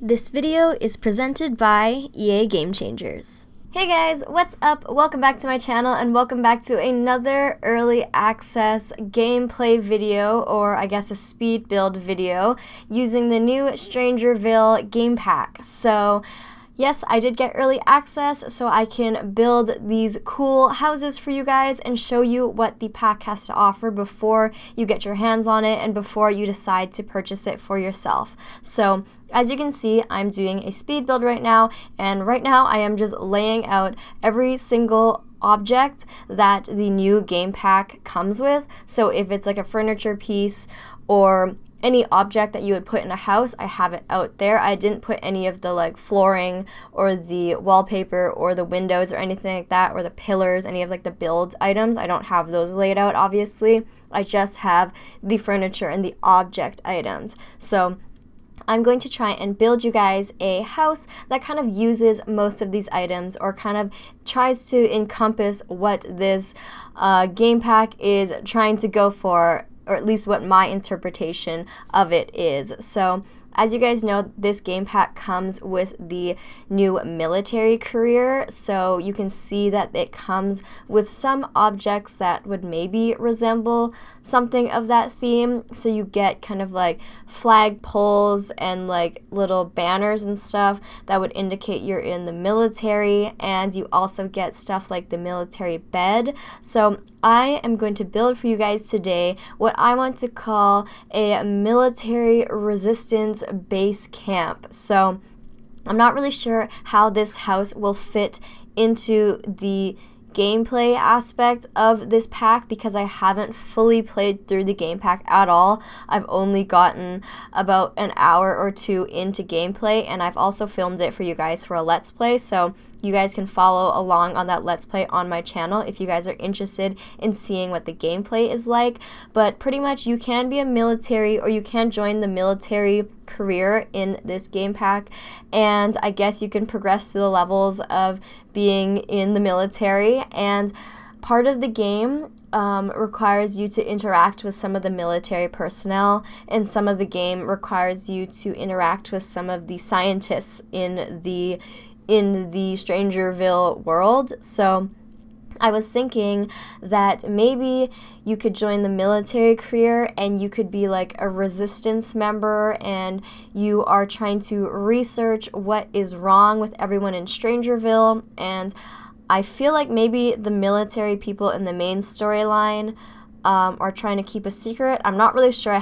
This video is presented by EA Game Changers. Hey guys, what's up? Welcome back to my channel and welcome back to another early access gameplay video, or I guess a speed build video, using the new StrangerVille game pack. So yes, I did get early access so I can build these cool houses for you guys and show you what the pack has to offer before you get your hands on it and before you decide to purchase it for yourself. So as you can see, I'm doing a speed build right now, and right now I am just laying out every single object that the new game pack comes with. So if it's like a furniture piece or any object that you would put in a house, I have it out there. I didn't put any of the like flooring or the wallpaper or the windows or anything like that, or the pillars, any of like the build items. I don't have those laid out, obviously. I just have the furniture and the object items. So I'm going to try and build you guys a house that kind of uses most of these items, or kind of tries to encompass what this game pack is trying to go for, or at least what my interpretation of it is. So as you guys know, this game pack comes with the new military career, so you can see that it comes with some objects that would maybe resemble something of that theme. So you get kind of like flag poles and like little banners and stuff that would indicate you're in the military, and you also get stuff like the military bed. So I am going to build for you guys today what I want to call a military resistance base camp. So I'm not really sure how this house will fit into the gameplay aspect of this pack, because I haven't fully played through the game pack at all. I've only gotten about an hour or two into gameplay, and I've also filmed it for you guys for a let's play, so you guys can follow along on that let's play on my channel if you guys are interested in seeing what the gameplay is like. But pretty much you can be a military, or you can join the military career in this game pack, and I guess you can progress through the levels of being in the military. And part of the game requires you to interact with some of the military personnel, and some of the game requires you to interact with some of the scientists in the Strangerville world. So I was thinking that maybe you could join the military career and you could be like a resistance member, and you are trying to research what is wrong with everyone in Strangerville. And I feel like maybe the military people in the main storyline are trying to keep a secret. I'm not really sure.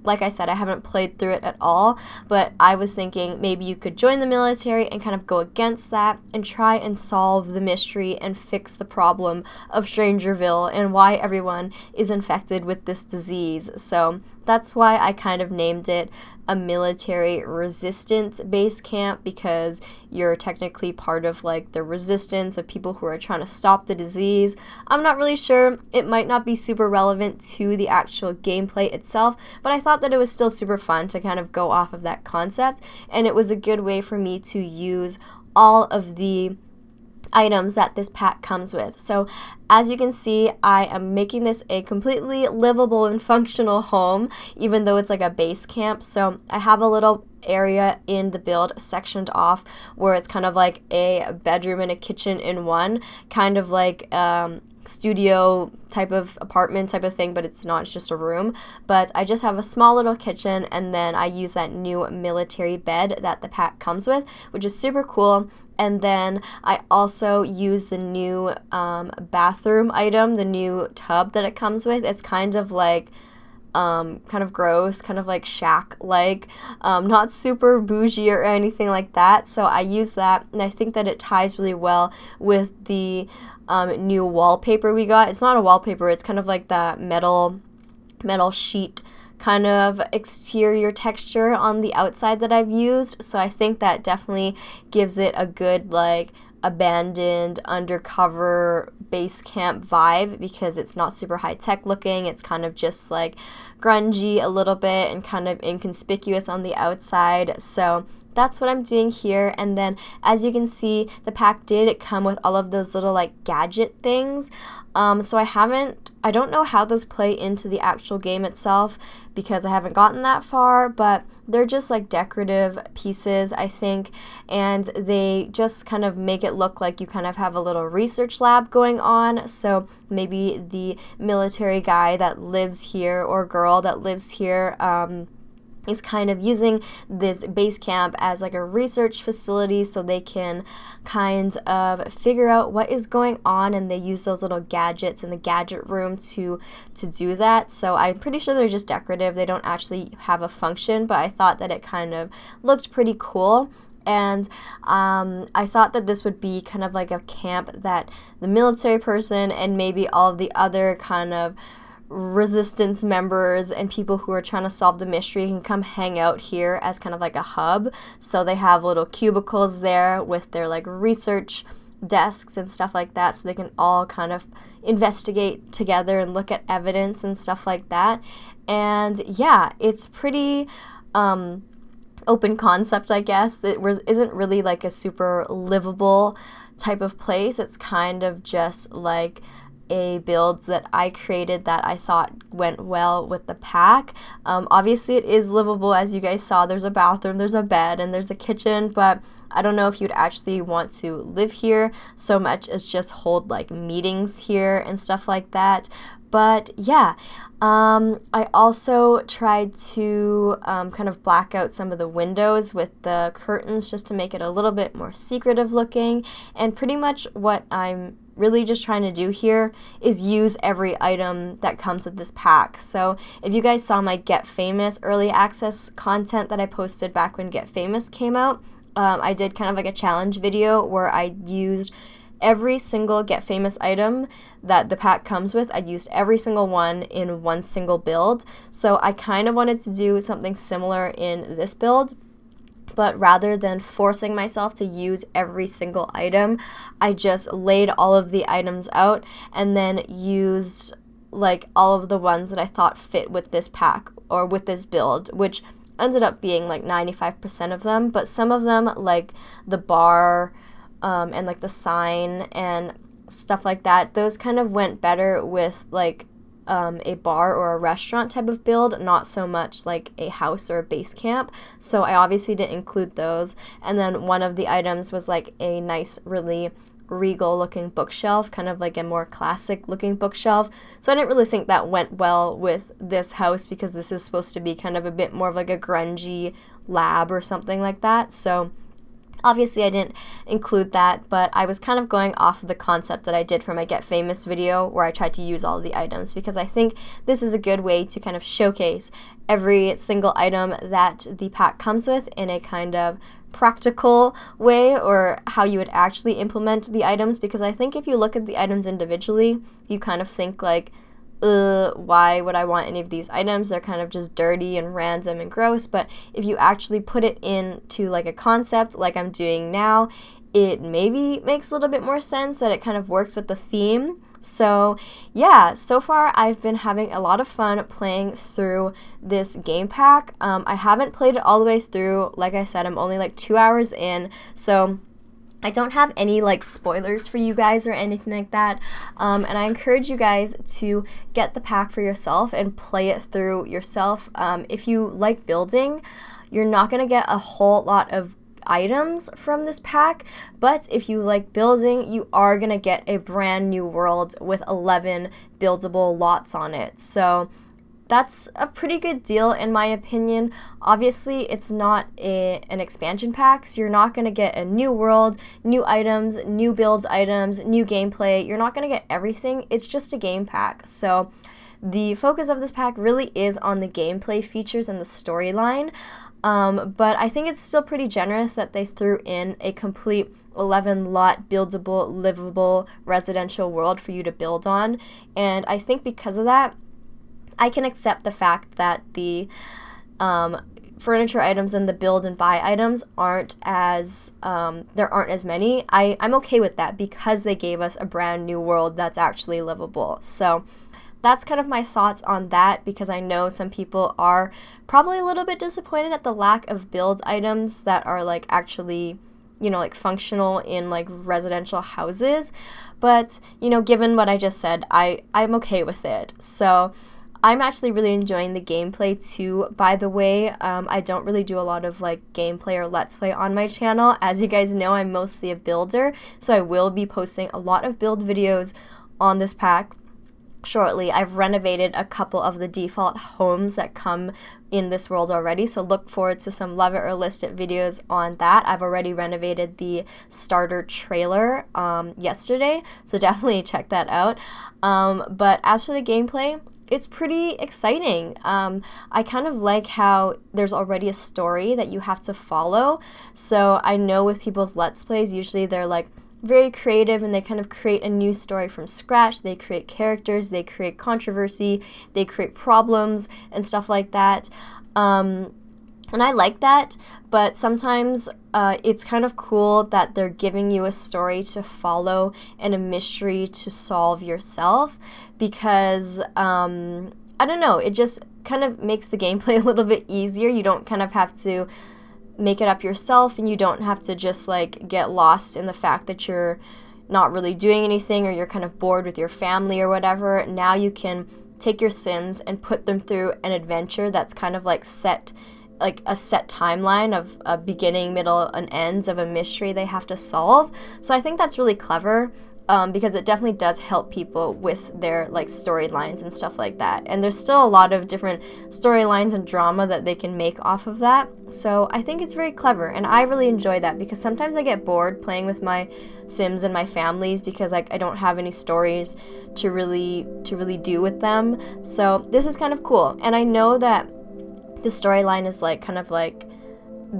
Like I said, I haven't played through it at all, but I was thinking maybe you could join the military and kind of go against that and try and solve the mystery and fix the problem of Strangerville and why everyone is infected with this disease. So that's why I kind of named it a military resistance base camp, because you're technically part of like the resistance of people who are trying to stop the disease. I'm not really sure. It might not be super relevant to the actual gameplay itself, but I thought that it was still super fun to kind of go off of that concept, and it was a good way for me to use all of the items that this pack comes with. So as you can see, I am making this a completely livable and functional home, even though it's like a base camp. So I have a little area in the build sectioned off where it's kind of like a bedroom and a kitchen in one, kind of like studio type of apartment type of thing, but it's not, it's just a room. But I just have a small little kitchen, and then I use that new military bed that the pack comes with, which is super cool. And then I also use the new bathroom item, the new tub that it comes with. It's kind of like kind of gross, kind of like shack-like, not super bougie or anything like that. So I use that, and I think that it ties really well with the new wallpaper we got. It's not a wallpaper, it's kind of like that metal sheet kind of exterior texture on the outside that I've used. So I think that definitely gives it a good like abandoned undercover base camp vibe, because it's not super high-tech looking. It's kind of just like grungy a little bit and kind of inconspicuous on the outside. So that's what I'm doing here. And then as you can see, the pack did come with all of those little like gadget things. So I don't know how those play into the actual game itself because I haven't gotten that far, but they're just like decorative pieces, I think, and they just kind of make it look like you kind of have a little research lab going on. So maybe the military guy that lives here or girl that lives here is kind of using this base camp as like a research facility so they can kind of figure out what is going on, and they use those little gadgets in the gadget room to do that. So I'm pretty sure they're just decorative. They don't actually have a function, but I thought that it kind of looked pretty cool. And I thought that this would be kind of like a camp that the military person and maybe all of the other kind of resistance members and people who are trying to solve the mystery can come hang out here as kind of like a hub. So they have little cubicles there with their like research desks and stuff like that, so they can all kind of investigate together and look at evidence and stuff like that. And yeah, it's pretty open concept, I guess. Isn't really like a super livable type of place. It's kind of just like a build that I created that I thought went well with the pack. Obviously it is livable, as you guys saw. There's a bathroom, there's a bed, and there's a kitchen, but I don't know if you'd actually want to live here so much as just hold like meetings here and stuff like that. But yeah, I also tried to kind of black out some of the windows with the curtains just to make it a little bit more secretive looking. And pretty much what I'm really just trying to do here is use every item that comes with this pack. So if you guys saw my Get Famous early access content that I posted back when Get Famous came out, I did kind of like a challenge video where I used every single Get Famous item that the pack comes with. I used every single one in one single build. So I kind of wanted to do something similar in this build, but rather than forcing myself to use every single item, I just laid all of the items out and then used like all of the ones that I thought fit with this pack or with this build, which ended up being like 95% of them. But some of them, like the bar and like the sign and stuff like that, those kind of went better with like a bar or a restaurant type of build, not so much like a house or a base camp. So I obviously didn't include those. And then one of the items was like a nice, really regal looking bookshelf, kind of like a more classic looking bookshelf. So I didn't really think that went well with this house because this is supposed to be kind of a bit more of like a grungy lab or something like that. So obviously I didn't include that, but I was kind of going off of the concept that I did for my Get Famous video where I tried to use all of the items, because I think this is a good way to kind of showcase every single item that the pack comes with in a kind of practical way, or how you would actually implement the items. Because I think if you look at the items individually, you kind of think like, why would I want any of these items? They're kind of just dirty and random and gross. But if you actually put it into like a concept like I'm doing now, it maybe makes a little bit more sense, that it kind of works with the theme. So yeah, so far I've been having a lot of fun playing through this game pack. I haven't played it all the way through. Like I said, I'm only like 2 hours in, so I don't have any like spoilers for you guys or anything like that, and I encourage you guys to get the pack for yourself and play it through yourself. If you like building, you're not going to get a whole lot of items from this pack, but if you like building, you are going to get a brand new world with 11 buildable lots on it. So that's a pretty good deal in my opinion. Obviously, it's not an expansion pack, so you're not going to get a new world, new items, new builds items, new gameplay. You're not going to get everything. It's just a game pack. So the focus of this pack really is on the gameplay features and the storyline. But I think it's still pretty generous that they threw in a complete 11 lot buildable, livable residential world for you to build on. And I think because of that, I can accept the fact that the furniture items and the build and buy items aren't as, there aren't as many. I'm okay with that because they gave us a brand new world that's actually livable. So that's kind of my thoughts on that, because I know some people are probably a little bit disappointed at the lack of build items that are like actually, you know, like functional in like residential houses. But, you know, given what I just said, I'm okay with it. So I'm actually really enjoying the gameplay too. By the way, I don't really do a lot of like gameplay or let's play on my channel. As you guys know, I'm mostly a builder, so I will be posting a lot of build videos on this pack shortly. I've renovated a couple of the default homes that come in this world already, so look forward to some love it or list it videos on that. I've already renovated the starter trailer yesterday, so definitely check that out. But as for the gameplay, it's pretty exciting. I kind of like how there's already a story that you have to follow. So I know with people's Let's Plays, usually they're like very creative and they kind of create a new story from scratch. They create characters, they create controversy, they create problems and stuff like that. And I like that, but sometimes it's kind of cool that they're giving you a story to follow and a mystery to solve yourself, because I don't know, it just kind of makes the gameplay a little bit easier. You don't kind of have to make it up yourself, and you don't have to just like get lost in the fact that you're not really doing anything or you're kind of bored with your family or whatever. Now you can take your Sims and put them through an adventure that's kind of like a set timeline of a beginning, middle, and ends of a mystery they have to solve. So I think that's really clever, because it definitely does help people with their like storylines and stuff like that. And there's still a lot of different storylines and drama that they can make off of that. So I think it's very clever, and I really enjoy that, because sometimes I get bored playing with my Sims and my families because like I don't have any stories to really do with them. So this is kind of cool, and I know that the storyline is like kind of like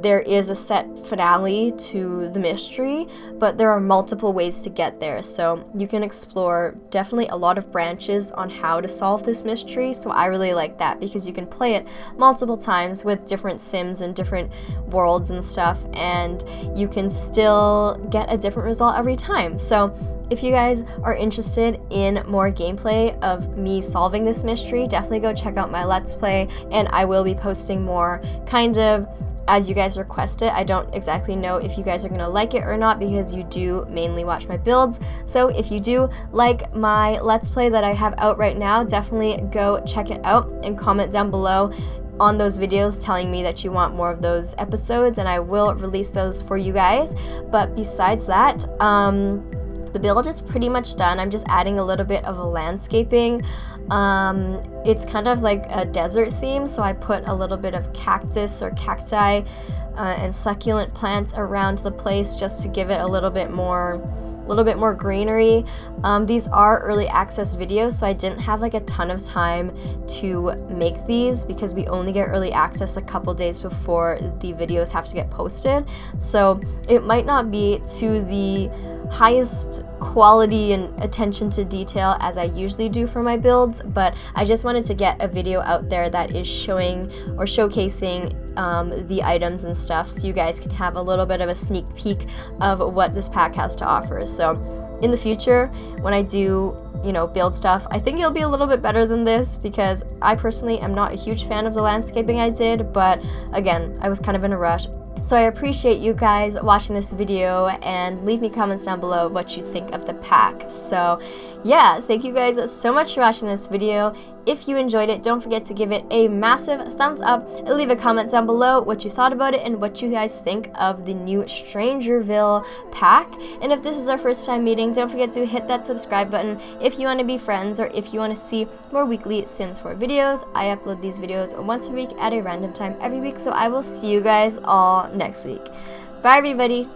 there is a set finale to the mystery, but there are multiple ways to get there. So you can explore definitely a lot of branches on how to solve this mystery. So I really like that, because you can play it multiple times with different Sims and different worlds and stuff, and you can still get a different result every time. So if you guys are interested in more gameplay of me solving this mystery, definitely go check out my Let's Play, and I will be posting more kind of as you guys request it. I don't exactly know if you guys are gonna like it or not, because you do mainly watch my builds. So if you do like my Let's Play that I have out right now, definitely go check it out and comment down below on those videos telling me that you want more of those episodes, and I will release those for you guys. But besides that, the build is pretty much done. I'm just adding a little bit of a landscaping. It's kind of like a desert theme, so I put a little bit of cactus or cacti and succulent plants around the place just to give it a little bit more greenery. These are early access videos, so I didn't have like a ton of time to make these, because we only get early access a couple days before the videos have to get posted. So it might not be to the highest quality and attention to detail as I usually do for my builds, but I just wanted to get a video out there that is showing or showcasing the items and stuff, so you guys can have a little bit of a sneak peek of what this pack has to offer. So in the future, when I do, you know, build stuff, I think it'll be a little bit better than this, because I personally am not a huge fan of the landscaping I did, but again, I was kind of in a rush. So I appreciate you guys watching this video, and leave me comments down below what you think of the pack. So yeah, thank you guys so much for watching this video. If you enjoyed it, don't forget to give it a massive thumbs up and leave a comment down below what you thought about it and what you guys think of the new StrangerVille pack. And if this is our first time meeting, don't forget to hit that subscribe button if you want to be friends, or if you want to see more weekly Sims 4 videos. I upload these videos once a week at a random time every week, so I will see you guys all next week. Bye everybody!